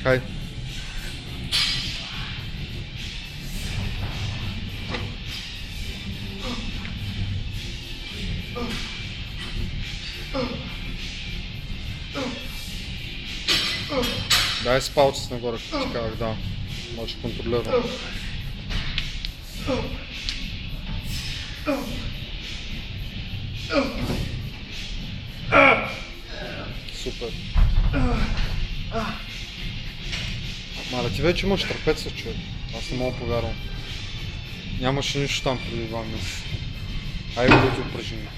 Хай. Дай с палците нагоре, като ти казах, да. Може да контролирам. Супер. Мале, ти вече имаш трапеца, човек. Аз не мога повярвам. Нямаше нищо там преди 2 месеца. Айде да ти упражнения.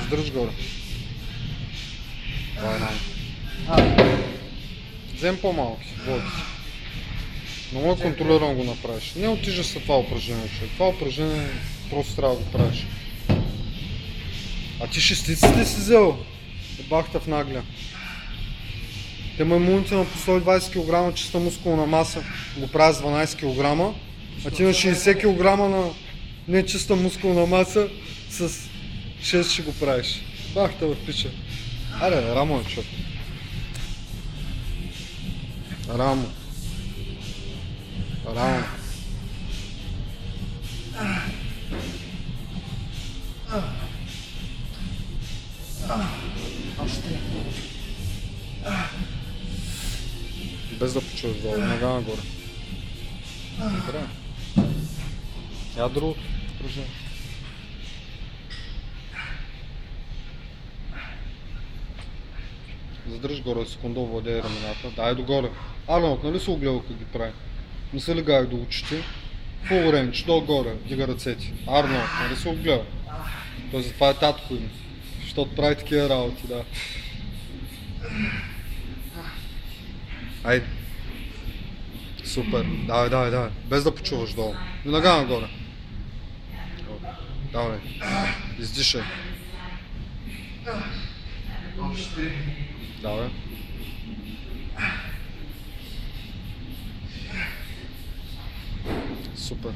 Задръж горе. Това е най. Взем по-малки, води. Много контролирано го направиш. Не отижа се това упражнение, човек. Това упражнение просто трябва да го правиш. А ти шестиците си взел? Бахта в нагля. Те маймуните на по 120 кг чиста мускулна маса го правят с 12 кг, а ти на 60 кг на нечиста мускулна маса с 6 ще го правиш. Бахта в пича. Аре, рамо е, човек. Рамо. Рамо. Без да почуваш долу, нога нагоре. Добре. Я другото упражнение. Задръж горе секунда, владее рамената. Дай догоре. Арнолд, нали се огледал как ги прави? Не се легай до очите. Full range, долу-горе, дига ръцете. Арнолд, нали се огледал? Той затова е татко им. Защото прави такива работи, да. Айде. Супер. Давай. Без да почуваш долу. И нога нагоре. Давай. Издишай. Давай. Супер.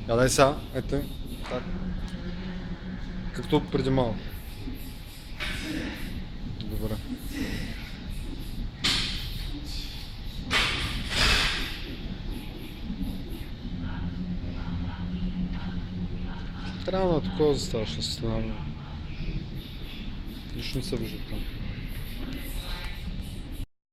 Дай сега. Ето. Так. Както преди малко. Добре. Трябва на такова заставаш на състояние. Нищо не се вижда там.